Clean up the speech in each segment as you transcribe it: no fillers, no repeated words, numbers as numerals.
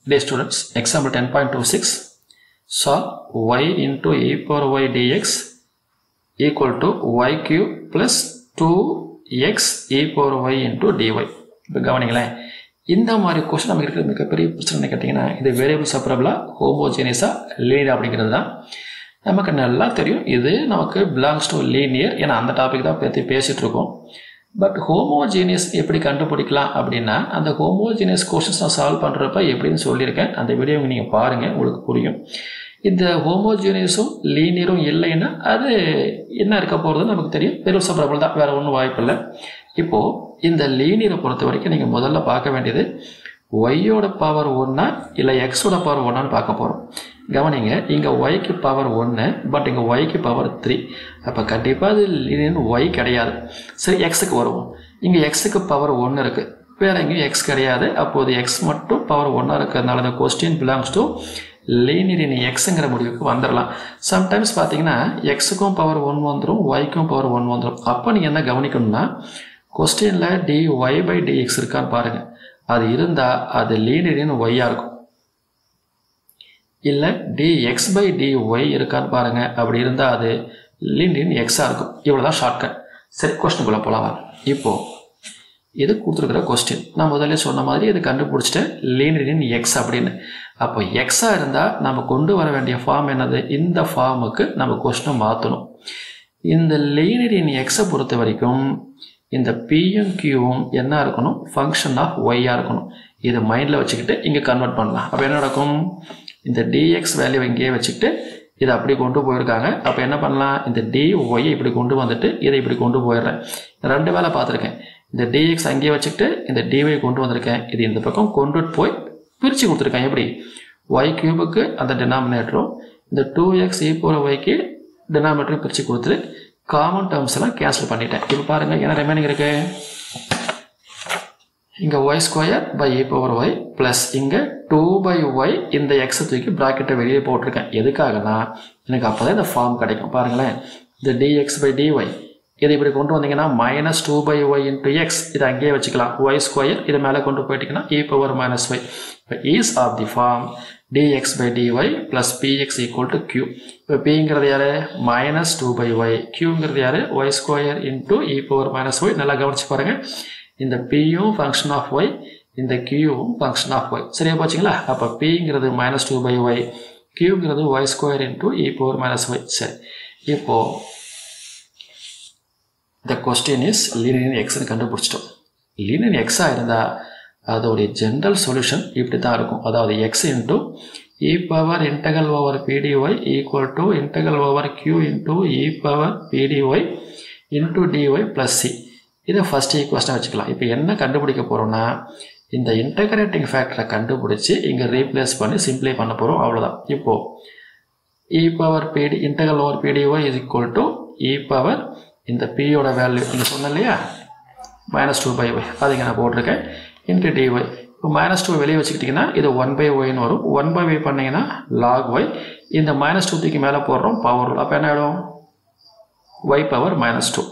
Dear students, example 10.26, solve y into e power y dx equal to y cube plus 2x e power y into dy. இப்போ கவனிங்களேன், இந்த மாதிரி question நமக்கு இருக்கிற மிகப்பெரிய பிரச்சனை கேட்டிங்கன்னா, இது வேரியபிள் செப்பரபிளா ஹோமோஜீனியஸா லீனியர் அப்படிங்கிறது தான். நமக்கு நல்லா தெரியும் இது நமக்கு பிலாங்ஸ் டு லீனியர், ஏன்னா அந்த டாபிக் தான் பற்றி பேசிகிட்டு இருக்கோம். பட் ஹோமோஜீனியஸ் எப்படி கண்டுபிடிக்கலாம் அப்படின்னா, அந்த ஹோமோஜீனியஸ் கொஸ்டின்ஸ் நான் சால்வ் பண்ணுறப்ப எப்படின்னு சொல்லியிருக்கேன். அந்த வீடியோ நீங்கள் பாருங்கள், உங்களுக்கு புரியும். இந்த ஹோமோஜீனியஸும் லீனியரும் இல்லைன்னா அது என்ன இருக்க போகிறது நமக்கு தெரியும், வேரியபிள் செப்பரபிள் தான், வேறு ஒன்றும் வாய்ப்பு இல்லை. இப்போது இந்த லீனியரை பொறுத்த வரைக்கும் நீங்கள் முதல்ல பார்க்க வேண்டியது ஒய்யோட பவர் 1 இல்லை எக்ஸோட பவர் 1 பார்க்க போகிறோம். கவனிங்க, இங்கே ஒய்க்கு பவர் 1, பட் இங்கே ஒய்க்கு பவர் 3. அப்போ கண்டிப்பாக அது லீனியர் ஒய் கிடையாது. சரி, எக்ஸுக்கு வருவோம். இங்கே எக்ஸுக்கு பவர் 1 இருக்குது, வேறு எங்கேயும் எக்ஸ் கிடையாது. அப்போது எக்ஸ் மட்டும் பவர் 1 இருக்கிறதுனால இந்த கொஸ்டின் பிலாங்ஸ் டு லீனியர் இன் எக்ஸுங்கிற முடிவுக்கு வந்துடலாம். சம்டைம்ஸ் பார்த்தீங்கன்னா எக்ஸுக்கும் பவர் 1 வந்துடும், ஒய்க்கும் பவர் 1 வந்துடும். அப்போ நீங்கள் என்ன கவனிக்கணும்னா, கொஸ்டினில் dy பை dx இருக்கான்னு பாருங்கள். அது இருந்தால் அது லீனியர் இன் ஒய்யாக இருக்கும். இல்லை dx பை dy இருக்கான்னு பாருங்கள். அப்படி இருந்தால் அது லீனியர் இன் எக்ஸாக இருக்கும். இவ்வளோ தான் ஷார்ட்கட். சரி, கொஸ்டினுக்குள்ளே போகலாம். இப்போது இது கொடுத்துருக்குற கொஸ்டின் நான் முதல்ல சொன்ன மாதிரி இது கண்டுபிடிச்சிட்டேன், லீனியர் இன் எக்ஸ் அப்படின்னு. அப்போ எக்ஸாக இருந்தால் நம்ம கொண்டு வர வேண்டிய ஃபார்ம் என்னது, இந்த ஃபார்முக்கு நம்ம கொஸ்டினை மாற்றணும். இந்த லீனியர் இன் எக்ஸை பொறுத்த வரைக்கும் இந்த பியும் கியூவும் என்ன இருக்கணும், ஃபங்க்ஷன் ஆஃப் ஒய்யாக இருக்கணும். இதை மைண்டில் வச்சுக்கிட்டு இங்கே கன்வெர்ட் பண்ணலாம். அப்போ என்ன நடக்கும், இந்த dx வேல்யூ இங்கேயே வச்சுக்கிட்டு இதை அப்படி கொண்டு போயிருக்காங்க. அப்போ என்ன பண்ணலாம், இந்த dy இப்படி கொண்டு வந்துட்டு இதை இப்படி கொண்டு போயிடுறேன். ரெண்டு வேலை பார்த்துருக்கேன். இந்த dx அங்கேயே வச்சுக்கிட்டு இந்த dy கொண்டு வந்திருக்கேன். இது இந்த பக்கம் கொண்டு போய் பிரித்து கொடுத்துருக்கேன். எப்படி, y கியூபுக்கு அந்த டினாமினேட்டரும் இந்த 2x e power yக்கு டினாமினேட்டரும் பிரித்து கொடுத்துட்டு காமன் டேர்ம்ஸ் எல்லாம் கேன்சல் பண்ணிட்டேன். இப்போ பாருங்கள் என்ன ரிமைனிங் இருக்கு, இங்கே y square by e power y plus இங்கே 2 by y இந்த எக்ஸை தூக்கி ப்ராக்கெட்டை வெளியே போட்டிருக்கேன். எதுக்காகனா எனக்கு அப்போ தான் இந்த ஃபார்ம் கிடைக்கும். பாருங்களேன், இந்த dx by dy இதை இப்படி கொண்டு வந்தீங்கன்னா minus 2 by y into x, இதை அங்கேயே வச்சுக்கலாம். y ஸ்கொயர் இதை மேலே கொண்டு போயிட்டீங்கன்னா e power minus y. இப்போ is of the form dx by dy plus px equal to q. இப்போ pங்கிறது யாரு, மைனஸ் 2 by y, qங்கிறது யாரு, y square into e power minus y. நல்லா கவனிச்சு பாருங்க, இந்த pயும் ஃபங்க்ஷன் ஆஃப் y, இந்த qவும் ஃபங்க்ஷன் ஆஃப் y. சரியா போச்சுங்களா. அப்போ pங்கிறது மைனஸ் 2 by y, qங்கிறது y square into e power minus y. சரி, இப்போ the question is linear in x கண்டுபிடிச்சிட்டோம். linear in x இருந்தால் அதோடைய ஜென்ரல் சொல்யூஷன் இப்படி தான் இருக்கும். அதாவது x into e power integral over pdy equal to integral over q into e power pdy into dy plus c. இதை first ஈக்குவேஷனாக வச்சுக்கலாம். இப்போ என்ன கண்டுபிடிக்க போகிறோம்னா, இந்த இன்டகிரேட்டிங் ஃபேக்டரை கண்டுபிடிச்சி இங்கே ரீப்ளேஸ் பண்ணி சிம்பிளை பண்ண போகிறோம், அவ்வளோதான். இப்போது e power pd integral over pdy is equal to e power இந்த pயோட வேல்யூ இங்கே சொன்னேன் இல்லையா, மைனஸ் 2 by y, அது இங்கே நான் போட்டிருக்கேன், இன்ட்டு dy. இப்போ மைனஸ் 2 வெளியே வச்சுக்கிட்டிங்கன்னா இது 1 by yன்னு வரும். 1 by y பண்ணிங்கன்னா log y, இந்த மைனஸ் 2க்கு மேலே போடுறோம் பவர். அப்போ என்ன ஆகிடும், y பவர் மைனஸ் 2.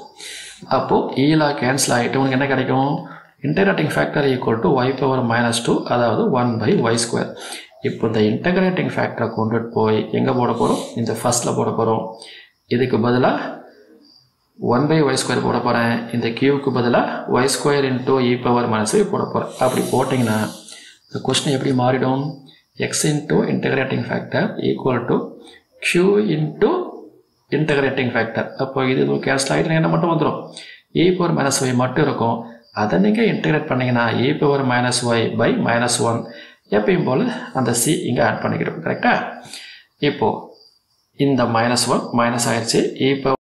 அப்போது ஈலா கேன்சல் ஆகிட்டு உங்களுக்கு என்ன கிடைக்கும், integrating factor equal to y power minus 2, அதாவது 1 by y ஸ்கொயர். இப்போ இந்த இன்டகிரேட்டிங் ஃபேக்டரை கொண்டுட்டு போய் எங்கே போட போகிறோம், இந்த ஃபர்ஸ்ட்டில் போட போகிறோம். இதுக்கு பதிலாக 1 by y ஸ்கொயர் போட போகிறேன், இந்த கியூக்கு பதிலாக y square into e power minus y போட போகிறேன். அப்படி போட்டிங்கன்னா இந்த கொஸ்டின் எப்படி மாறிடும், x into integrating factor equal to q into integrating factor. அப்போ இது கேன்சல் ஆகிட்டு என்ன மட்டும் வந்துடும், e பவர் மைனஸ் y மட்டும் இருக்கும். அதை நீங்கள் இன்டகிரேட் பண்ணிங்கன்னா e power minus y by minus 1. எப்பயும் போல் அந்த c இங்கே ஆட் பண்ணிக்கிறோம். கரெக்டாக. இப்போது இந்த மைனஸ் 1 மைனஸ் ஆயிடுச்சு, e பவர்